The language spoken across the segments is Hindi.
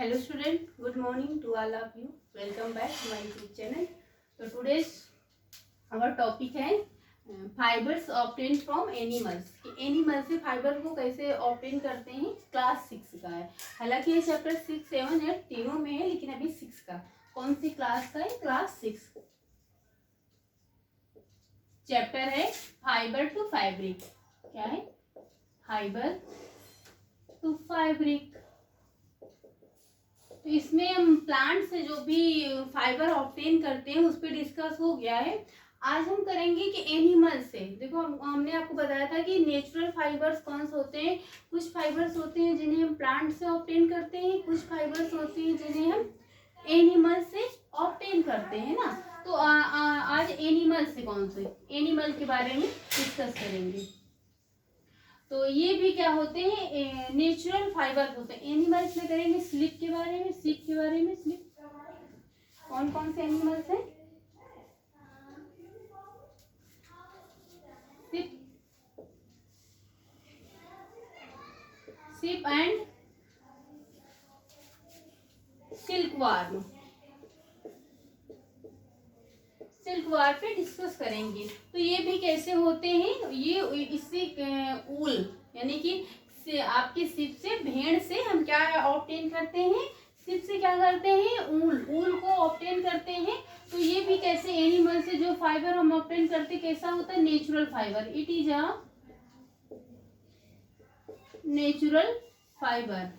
Hello student, good morning to all of you. Welcome back to my YouTube channel. So today's our topic है fibres obtain from animals. Animal से फाइबर को कैसे ऑब्टेन करते हैं, क्लास 6 का है। हालांकि ये चैप्टर 6, 7, 8 तीनों में है, लेकिन अभी 6 का। कौन सी क्लास का है? क्लास 6। चैप्टर है फाइबर टू फैब्रिक। क्या है? Fibre to fabric. तो इसमें हम प्लांट से जो भी फाइबर ऑब्टेन करते हैं उस पर डिस्कस हो गया है। आज हम करेंगे कि एनिमल से। देखो हमने आपको बताया था कि नेचुरल फाइबर्स कौन से होते हैं। कुछ फाइबर्स होते हैं जिन्हें हम प्लांट से ऑब्टेन करते हैं, कुछ फाइबर्स होते हैं जिन्हें हम एनिमल से ऑब्टेन करते हैं ना। तो आज एनिमल से कौन से एनिमल के बारे में डिस्कस करेंगे। तो ये भी क्या होते हैं? नेचुरल फाइबर होते हैं। एनिमल्स में करेंगे स्लिप के बारे में। स्लिप के बारे में, स्लिप कौन कौन से एनिमल्स हैं? Sheep and silkworm. सिल्कवार्म पे डिस्कस करेंगे। तो ये भी कैसे होते हैं? ये इससे ऊल यानी कि आपके सिप से, भेड़ से हम क्या ऑब्टेन करते हैं? सिप से क्या करते हैं? ऊल को ऑब्टेन करते हैं। तो ये भी कैसे एनिमल से जो फाइबर हम ऑब्टेन करते कैसा होता है? Natural fibre. It is a natural fibre.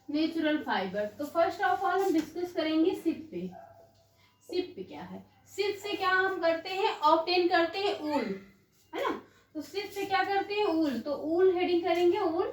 Natural fibre. तो फर्स्ट ऑफ ऑल हम डिस्कस करेंगे सिप पे। सिप पे क्या है? सिप से क्या हम करते हैं? ऑब्टेन करते हैं ऊल, है ना। तो सिप से क्या करते हैं? ऊल। तो ऊल हेडिंग करेंगे। ऊल,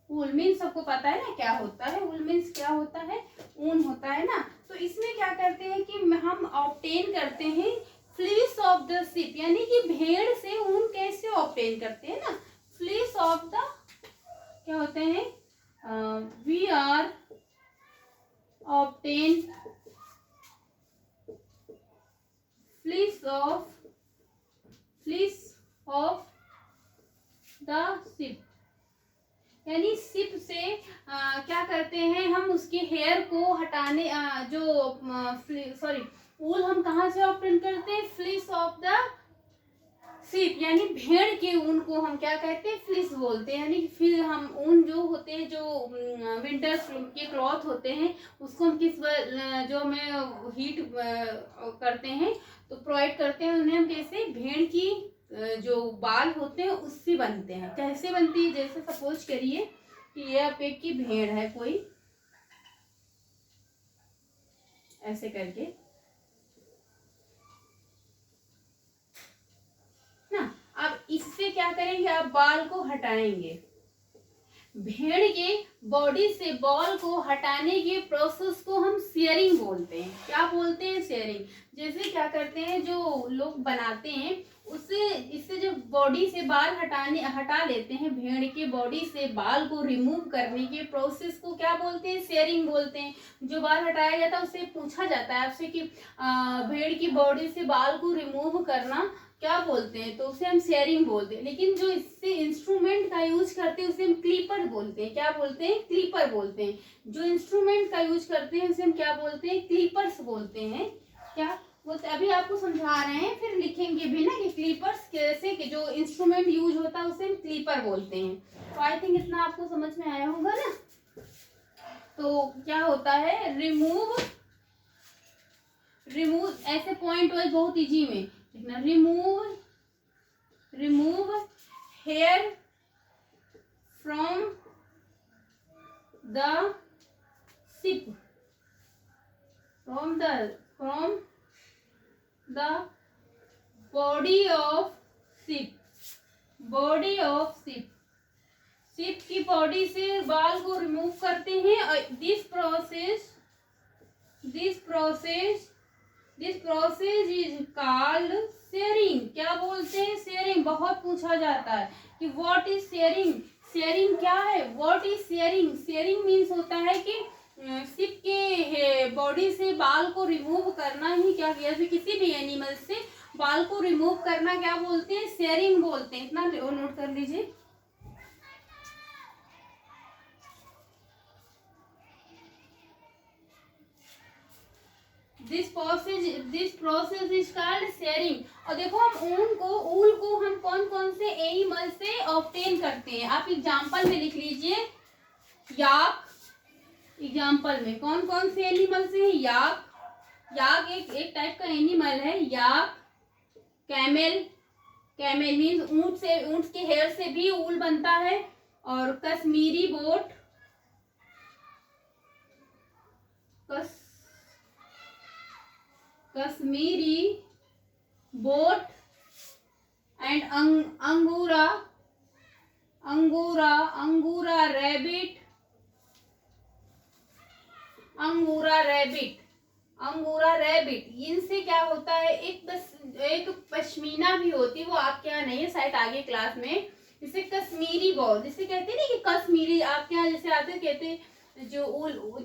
ऊल मीन्स सबको पता है ना क्या होता है। ऊल मीन्स क्या होता है? ऊन होता है ना। तो इसमें क्या करते हैं कि हम ऑब्टेन करते हैं फ्लीस ऑफ द सिप, यानी कि भेड़ से ऊन कैसे ऑब्टेन करते हैं ना। फ्लीस ऑफ द क्या होते हैं? We are obtain fleece of the sheep, यानी सिप से क्या करते हैं हम? उसके हेयर को हटाने ऊल हम कहाँ से ऑब्टेन करते हैं? फ्लीस ऑफ द सिप, यानी भेड़ के ऊन को हम क्या कहते हैं? फ्लीस बोलते हैं। यानी फिर हम ऊन जो होते हैं, जो विंटर के क्लॉथ होते हैं, उसको हम जो हमें हीट करते हैं तो प्रोवाइड करते हैं उन्हें हम कैसे? भेड़ की जो बाल होते हैं उससे बनते हैं। कैसे बनती है? जैसे सपोज करिए कि ये आप एक की भेड़ है कोई, ऐसे करके ना। अब इससे क्या करेंगे? आप बाल को हटाएंगे। भेड़ के बॉडी से बाल को हटाने के प्रोसेस को हम शेयरिंग बोलते हैं। क्या बोलते हैं? शेयरिंग। जैसे क्या करते हैं जो लोग बनाते हैं, उससे इससे जब बॉडी से बाल हटा लेते हैं, भेड़ के बॉडी से बाल को रिमूव करने के प्रोसेस को क्या बोलते हैं? शेयरिंग बोलते हैं। जो बाल हटाया जाता है उससे पूछा जाता है आपसे कि भेड़ की बॉडी से बाल को रिमूव करना क्या बोलते हैं? तो उसे हम शेयरिंग बोलते हैं। लेकिन जो इससे इंस्ट्रूमेंट का यूज करते हैं उसे हम क्लीपर बोलते हैं। क्या बोलते हैं? क्लीपर बोलते हैं। जो इंस्ट्रूमेंट का यूज करते हैं उसे हम क्या बोलते हैं? क्लीपर्स बोलते हैं। क्या बोलते? अभी आपको समझा रहे हैं, फिर लिखेंगे भी ना कि क्लीपर्स कैसे, कि जो इंस्ट्रूमेंट यूज होता है उसे हम क्लीपर बोलते हैं। तो आई थिंक इतना आपको समझ में आया होगा ना। तो क्या होता है? रिमूव ऐसे पॉइंट वाइज बहुत इजी में लिखना। Remove hair from the sheep, from the body of sheep. Body of sheep, sheep की बॉडी से बाल को रिमूव करते हैं। This process is called shearing. क्या बोलते हैं? शेयरिंग। बहुत पूछा जाता है कि व्हाट इज शेयरिंग। शेयरिंग क्या है? What is sharing? Sharing means होता है कि सिप के बॉडी से बाल को रिमूव करना ही क्या किया? किसी भी एनिमल से बाल को रिमूव करना क्या बोलते हैं? शेयरिंग बोलते हैं। इतना नोट कर लीजिए। This process is called sharing. और देखो हम ऊल को हम कौन कौन से एनिमल से ऑब्टेन करते हैं, आप एग्जाम्पल में लिख लीजिए। याक, एग्जाम्पल में कौन कौन से एनिमल से है? याक, याक एक टाइप का एनिमल है। याक, कैमल, कैमल मीन्स ऊंट से, ऊंट के हेयर से भी ऊल बनता है। और कश्मीरी गोट, कश्मीरी गोट एंड अंगूरा, अंगूरा रैबिट, अंगूरा रैबिट। इनसे क्या होता है, एक पश्मीना भी होती है, वो आपके यहाँ नहीं है शायद, आगे क्लास में। इसे कश्मीरी बॉल जिसे कहते हैं ना, कि कश्मीरी आपके यहाँ जैसे आते कहते हैं, जो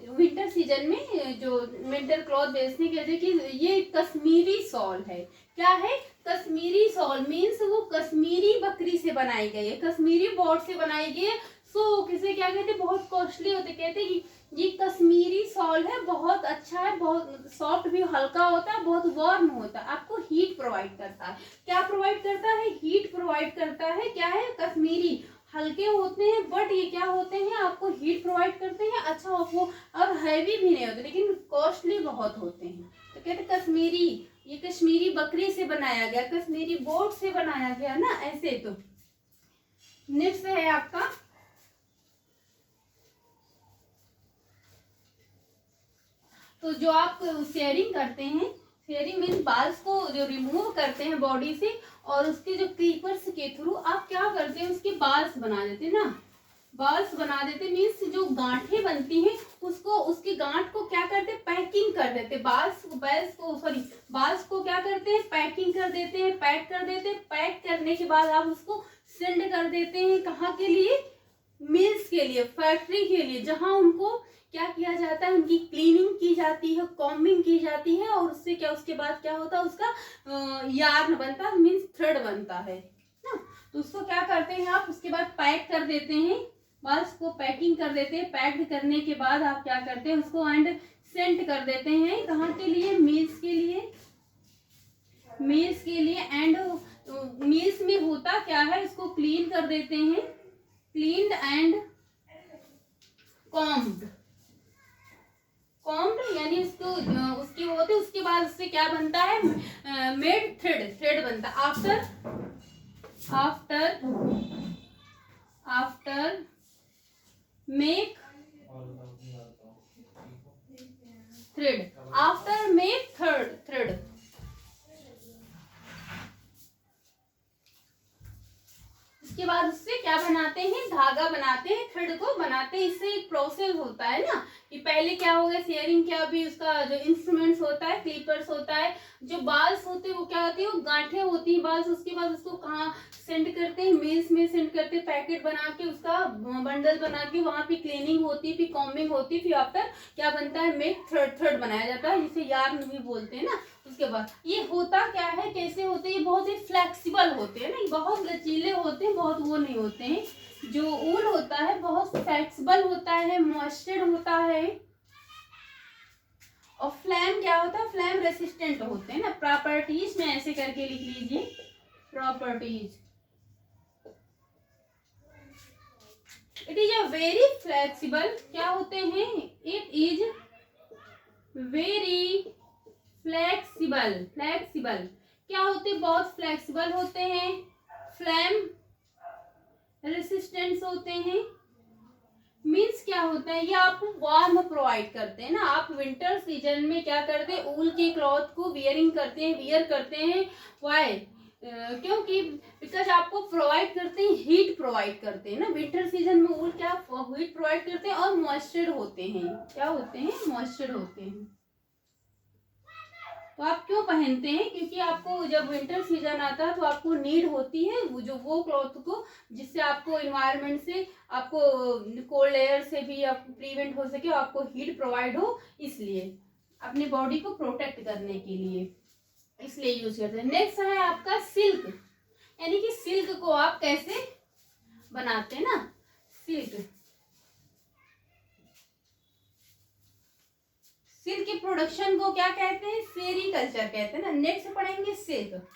विंटर सीजन में जो विंटर क्लॉथ बेचने कहते कि ये कश्मीरी शॉल है। क्या है? कश्मीरी शॉल मीन्स वो कश्मीरी बकरी से बनाई गई है, कश्मीरी बॉर्ड से बनाई गई है। सो किसे क्या कहते हैं, बहुत कॉस्टली होते, कहते हैं कि ये कश्मीरी शॉल है, बहुत अच्छा है, बहुत सॉफ्ट भी, हल्का होता है, बहुत वार्म होता है, आपको हीट प्रोवाइड करता है। क्या प्रोवाइड करता है? हीट प्रोवाइड करता है। क्या है? कश्मीरी, हल्के होते हैं बट ये क्या होते हैं, आपको हीट प्रोवाइड करते हैं, अच्छा वो, और हैवी भी नहीं होते, लेकिन कॉस्टली बहुत होते हैं। तो कहते हैं कश्मीरी, ये कश्मीरी बकरी से बनाया गया, कश्मीरी गोट से बनाया गया ना, ऐसे। तो नेक्स्ट है आपका तो जो आप शेयरिंग करते हैं, शेयरिंग मीन्स बाल्स को जो रिमूव करते हैं बॉडी से, और उसके जो क्रीपर्स के थ्रू आप क्या करते हैं, उसके बाल्स बना देते हैं ना, बाल्स बना देते मीन्स जो गांठें बनती हैं उसको, उसकी गांठ को क्या करते हैं, पैकिंग कर देते हैं। बाल्स को क्या करते हैं, पैकिंग कर देते हैं, पैक कर देते हैं। पैक करने के बाद आप उसको सेंड कर देते हैं कहाँ के लिए? मिल्स के लिए, फैक्ट्री के लिए, जहां उनको क्या किया जाता है, उनकी क्लीनिंग की जाती है, कॉम्बिंग की जाती है, और उससे क्या, उसके बाद क्या होता है, उसका यार्न बनता है, मीन्स थ्रेड बनता है ना। तो उसको क्या करते हैं आप, उसके बाद पैक कर देते हैं, बाल्स को पैकिंग कर देते हैं। पैक्ड करने के बाद आप क्या करते हैं, उसको एंड सेंड कर देते हैं कहाँ के लिए? मिल्स के लिए, मिल्स के लिए। एंड मिल्स में होता क्या है, उसको क्लीन कर देते हैं, क्लीन्ड एंड कॉम्ब्ड, कॉम्ब्ड यानी उसको उसकी होते, उसके बाद उससे क्या बनता है, मेड थ्रेड, थ्रेड बनता है। After make thread, after make thread. उसके बाद उससे क्या बनाते हैं, धागा बनाते हैं, थ्रेड को बनाते हैं। इससे एक प्रोसेस होता है ना, कि पहले क्या होगा, शेयरिंग क्या, अभी उसका जो इंस्ट्रूमेंट्स होता है, क्लीपर्स होता है, जो बाल्स होते हैं वो क्या होती है, वो गांठें होती है बाल्स। उसके बाद उसको कहाँ सेंड करते हैं, मिल्स में सेंड करते हैं, पैकेट बना के, उसका बंडल बना के, वहां पे क्लीनिंग होती है, फिर कॉम्बिंग होती है, फिर आफ्टर क्या बनता है, मेक थ्रेड बनाया जाता है, जिसे यार्न भी बोलते हैं ना। उसके बाद ये होता क्या है, कैसे होते हैं, ये बहुत ही फ्लेक्सिबल होते हैं ना, बहुत लचीले होते हैं, बहुत वो नहीं होते हैं। जो ऊल होता है बहुत फ्लेक्सिबल होता है, मॉइस्चर होता है। और फ्लैम क्या होता है, फ्लैम रेसिस्टेंट होते हैं ना। प्रॉपर्टीज में ऐसे करके लिख लीजिए, properties. It is a very flexible, क्या होते हैं, it is very flexible, flexible क्या होते हैं, बहुत फ्लेक्सिबल होते हैं, फ्लैम रेसिस्टेंस होते हैं। मीन्स क्या होता है, ये आपको वार्म प्रोवाइड करते हैं ना। आप विंटर सीजन में क्या करते हैं, ऊल के क्लॉथ को वियर करते हैं। वाई? क्योंकि बिकॉज आपको प्रोवाइड करते हैं, हीट प्रोवाइड करते हैं ना। विंटर सीजन में ऊल क्या हीट प्रोवाइड करते हैं, और मॉइस्चर होते हैं। क्या होते हैं, मॉइस्चर होते हैं। तो आप क्यों पहनते हैं, क्योंकि आपको जब विंटर सीजन आता है तो आपको नीड होती है वो क्लॉथ को, जिससे आपको इन्वायरमेंट से, आपको कोल्ड एयर से भी आप प्रिवेंट हो सके, आपको हीट प्रोवाइड हो, इसलिए अपनी बॉडी को प्रोटेक्ट करने के लिए इसलिए यूज करते हैं। नेक्स्ट है आपका सिल्क, यानी कि सिल्क को आप कैसे बनाते हैं ना, सिल्क के प्रोडक्शन को क्या कहते हैं? सेरीकल्चर कहते हैं ना। नेक्स्ट पढ़ेंगे सिल्क।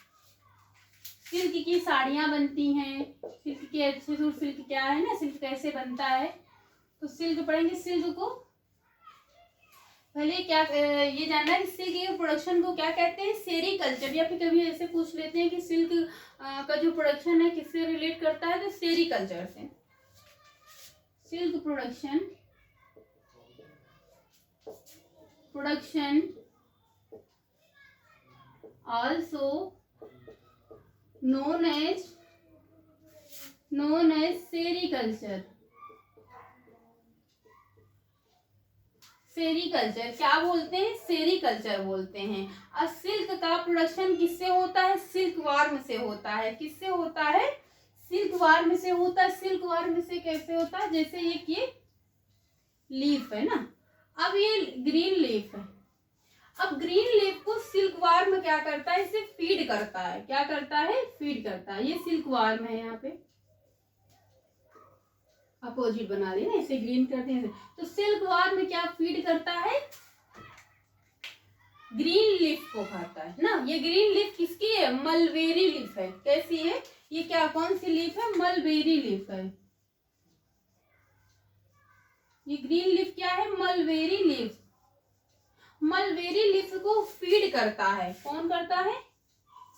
सिल्क की साड़ियाँ बनती हैं, सिल्क के अच्छे से, सिल्क क्या है ना, सिल्क कैसे बनता है, तो सिल्क पढ़ेंगे। सिल्क को पहले क्या ये जानना है कि सिल्क के प्रोडक्शन को क्या कहते हैं? सेरीकल्चर। या फिर कभी ऐसे पूछ लेते हैं कि सिल्क का जो प्रोडक्शन है किससे रिलेट करता है, तो सेरीकल्चर से। Silk production also known as sericulture. Sericulture क्या बोलते हैं? सेरीकल्चर बोलते हैं। और सिल्क का प्रोडक्शन किससे होता है? सिल्क वार्म से होता है। किससे होता है? सिल्क वार्म से होता है। सिल्क वार्म से कैसे होता है? जैसे ये लीफ है ना, अब ये ग्रीन लीफ है, अब ग्रीन लीफ को सिल्क वार्म क्या करता है? इसे फीड करता है। क्या करता है? फीड करता है। ये सिल्क वार्म है, यहाँ पे अपोजिट बना देना, इसे ग्रीन करते हैं। तो सिल्क वार्म क्या फीड करता है? ग्रीन लीफ को खाता है ना। ये ग्रीन लीफ किसकी है? मलबेरी लीफ है। कैसी है ये? क्या कौन सी लीफ है? मलबेरी लीफ है। ये ग्रीन लीफ क्या है? Mulberry leaf. मलबेरी लीफ को फीड करता है। कौन करता है?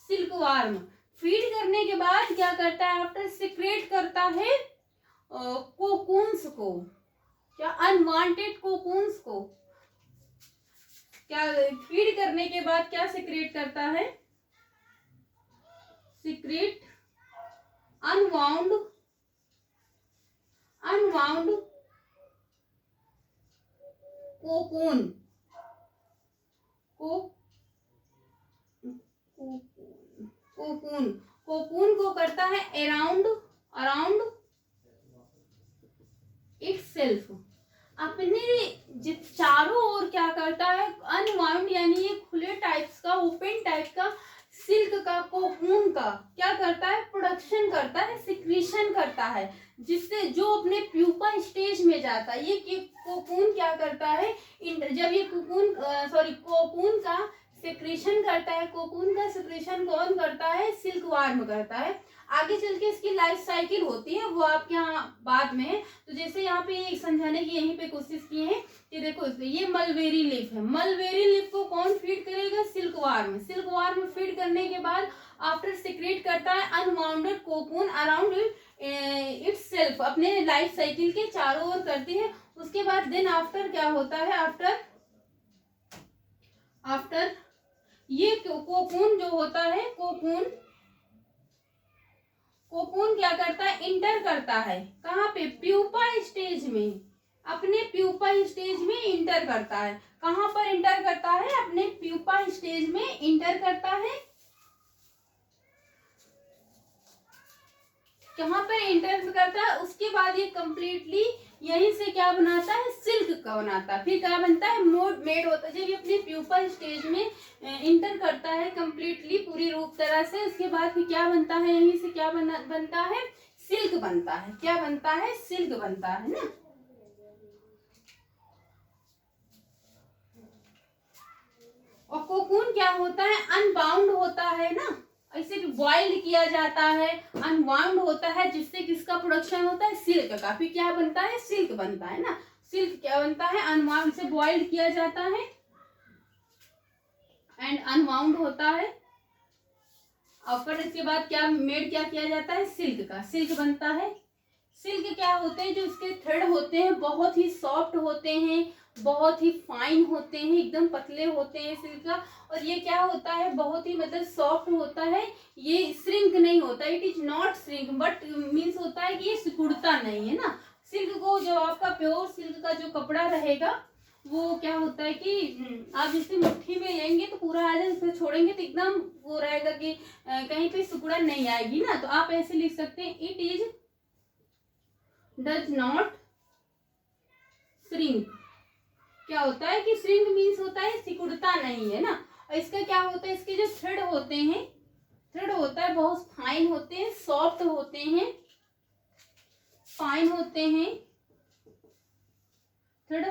Silk warm. फीड करने के बाद क्या करता है? आफ्टर सिक्रेट करता है कोकून्स को। क्या? अनवांटेड कोकून्स को। क्या फीड करने के बाद क्या सिक्रेट करता है? सिक्रेट अनवाउंड कोकून कोकून को करता है अराउंड इटसेल्फ। अपने चारों ओर क्या करता है? अनवाउंड यानी ये खुले टाइप्स का, ओपन टाइप का सिल्क का, कोकून का क्या करता है? प्रोडक्शन करता है, सिक्रीशन करता है, जिससे जो अपने प्यूपा स्टेज में जाता है। ये कोकून क्या करता है? जब ये कोकून का सिक्रीशन करता है। कोकून का सिक्रीशन कौन करता है? सिल्क वार्म करता है। आगे चल के इसकी लाइफ साइकिल होती है, वो आपके यहाँ बाद में है। तो जैसे यहाँ पे समझाने की यहीं पे कोशिश की है कि देखो ये मलबेरी लीफ है। मलबेरी लीफ को कौन फीड करेगा? Silk warm. Silk warm feed करने के बाद आफ्टर सिक्रेट करता है अनवाउंडेड कोकून अराउंड इटसेल्फ, अपने लाइफ साइकिल के चारों ओर करती है। उसके बाद देन आफ्टर क्या होता है? आफ्टर ये कोकून जो होता है, कोकून क्या करता है? इंटर करता है। कहाँ पे? प्यूपा स्टेज में। अपने प्यूपा स्टेज में इंटर करता है। कहाँ पर इंटर करता है? अपने प्यूपा स्टेज में इंटर करता है। कहाँ पर इंटर करता है? उसके बाद ये कंप्लीटली यहीं से क्या बनाता है? सिल्क का बनाता है। फिर क्या बनता है? मेड होता है। जब ये अपने प्यूपा स्टेज में इंटर करता है कंप्लीटली पूरी रूप तरह से, उसके बाद फिर क्या बनता है? यहीं से क्या बनता है? सिल्क बनता है। क्या बनता है? सिल्क बनता है ना। और कोकून क्या होता है? अनबाउंड होता है ना, इसे बॉइल्ड किया जाता है, अनवाउंड होता है, जिससे किसका प्रोडक्शन होता है? सिल्क का। फिर क्या बनता है? सिल्क बनता है ना। सिल्क क्या बनता है? अनवाउंड से बॉइल्ड किया जाता है एंड अनवाउंड होता है। और फिर इसके बाद क्या किया जाता है? सिल्क का। सिल्क बनता है। सिल्क क्या होते हैं? जो इसके थ्रेड होते हैं बहुत ही सॉफ्ट होते हैं, बहुत ही फाइन होते हैं, एकदम पतले होते हैं सिल्क का। और ये क्या होता है? बहुत ही मतलब सॉफ्ट होता है। ये श्रिंक नहीं होता, it is not shrink, but means होता है कि ये सिकुड़ता नहीं है ना। सिल्क को जो आपका प्योर सिल्क का जो कपड़ा रहेगा वो क्या होता है कि आप जिसे मुट्ठी में लेंगे तो पूरा आ जाए, फिर छोड़ेंगे तो एकदम वो रहेगा कि कहीं पे सिकुड़न नहीं आएगी ना। तो आप ऐसे लिख सकते हैं, it is does not shrink. क्या होता है कि श्रिंक मीन्स होता है सिकुड़ता नहीं है ना। और इसका क्या होता है? इसके जो थ्रेड होते हैं, थ्रेड होता है बहुत फाइन होते हैं, सॉफ्ट होते हैं, फाइन होते हैं थ्रेड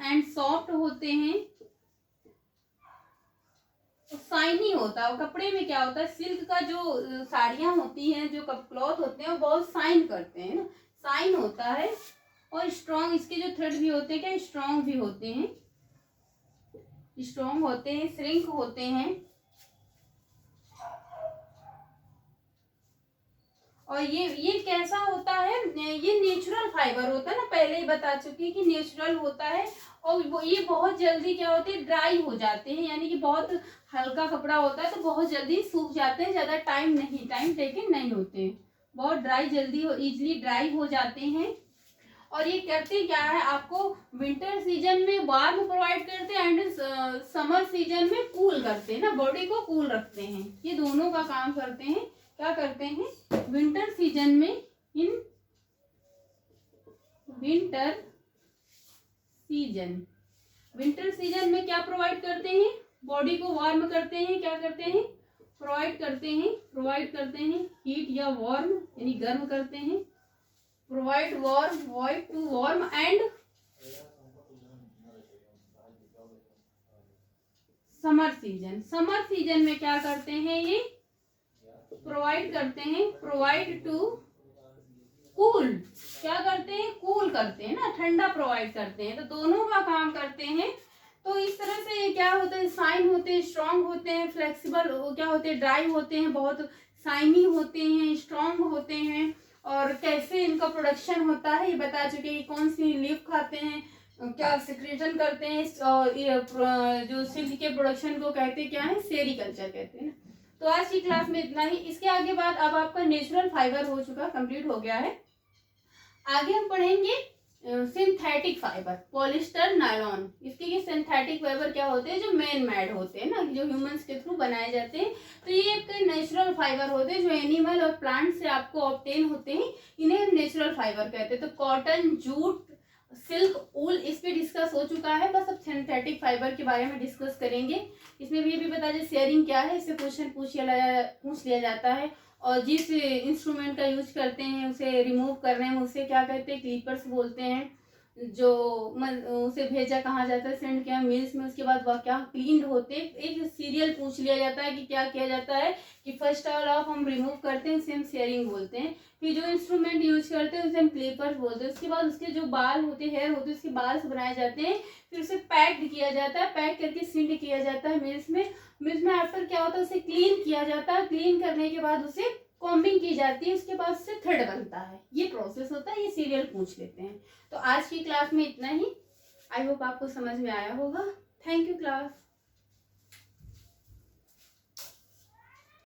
एंड सॉफ्ट होते हैं। शाइनी होता है। कपड़े में क्या होता है, सिल्क का जो साड़ियाँ होती हैं, जो क्लॉथ होते हैं वो बहुत शाइन करते हैं ना, शाइन होता है। और स्ट्रॉन्ग, इसके जो थ्रेड भी होते हैं क्या, स्ट्रॉन्ग भी होते हैं, स्ट्रॉन्ग होते हैं, श्रिंक होते हैं। और ये कैसा होता है, ये नेचुरल फाइबर होता है ना, पहले ही बता चुकी कि नेचुरल होता है। और ये बहुत जल्दी क्या होते हैं, ड्राई हो जाते हैं, यानी कि बहुत हल्का कपड़ा होता है तो बहुत जल्दी सूख जाते हैं, ज़्यादा टाइम टेकन नहीं होते हैं, बहुत ड्राई जल्दी इजीली ड्राई हो जाते हैं। और ये करते क्या है, आपको विंटर सीजन में वार्म प्रोवाइड करते हैं एंड समर सीजन में कूल करते हैं ना, बॉडी को कूल रखते हैं। ये दोनों का काम करते हैं। क्या करते हैं, विंटर सीजन में, in winter season, winter season में क्या प्रोवाइड करते हैं, बॉडी को वार्म करते हैं। क्या करते हैं, प्रोवाइड करते हैं हीट या वार्म, यानी गर्म करते हैं। Provide warm to warm and summer season में क्या करते हैं, ये प्रोवाइड टू कूल। क्या करते हैं, कूल करते हैं ना, ठंडा प्रोवाइड करते हैं। तो दोनों का काम करते हैं। तो इस तरह से ये क्या होता है, शाइन होते हैं, स्ट्रांग होते हैं, फ्लेक्सिबल क्या होते हैं, ड्राई होते हैं, बहुत शाइनी होते हैं, स्ट्रांग होते हैं। और कैसे इनका प्रोडक्शन होता है ये बता चुके हैं, कौन सी लीफ खाते हैं, क्या सिक्रेशन करते हैं। और ये जो सिल्क के प्रोडक्शन को कहते हैं क्या है, सेरीकल्चर कहते हैं ना। तो आज की क्लास में इतना ही। इसके आगे बाद अब आपका नेचुरल फाइबर हो चुका, कंप्लीट हो गया है। आगे हम पढ़ेंगे सिंथेटिक फाइबर, पॉलिस्टर, नायलॉन। इसके ये सिंथेटिक फाइबर क्या होते हैं, जो मैन मेड होते हैं ना, जो ह्यूमंस के थ्रू बनाए जाते हैं। तो ये एक नेचुरल फाइबर होते हैं जो एनिमल और प्लांट से आपको ऑब्टेन होते हैं, इन्हें हम नेचुरल फाइबर कहते हैं। तो कॉटन, जूट, सिल्क, ऊल इस पे डिस्कस हो चुका है। बस अब सिंथेटिक फाइबर के बारे में डिस्कस करेंगे। इसमें भी ये भी बता दें शेयरिंग क्या है, इससे क्वेश्चन पूछ लिया जाता है। और जिस इंस्ट्रूमेंट का यूज करते हैं उसे रिमूव कर रहे हैं, उसे क्या कहते हैं, क्लीपर्स बोलते हैं। जो उसे भेजा कहाँ जाता है, सेंड किया मिल्स में, उसके बाद वह क्या क्लीन होते। एक सीरियल पूछ लिया जाता है कि क्या किया जाता है, कि फर्स्ट ऑफ हम रिमूव करते हैं, उसे हम शेयरिंग बोलते हैं। फिर जो इंस्ट्रूमेंट यूज करते हैं उसे हम क्लीपर्स बोलते हैं। उसके बाद उसके जो बाल होते हैं, हेयर होते हैं, उसके बाल से बनाए जाते हैं। फिर उसे पैक्ड किया जाता है, पैक करके सील्ड किया जाता है मिल्स में आफ्टर क्या होता है, उसे क्लीन किया जाता है। क्लीन करने के बाद उसे कॉम्बिंग की जाती है, उसके बाद उससे थ्रेड बनता है। ये प्रोसेस होता है, ये सीरियल पूछ लेते हैं। तो आज की क्लास में इतना ही। आई होप आपको समझ में आया होगा। Thank you class.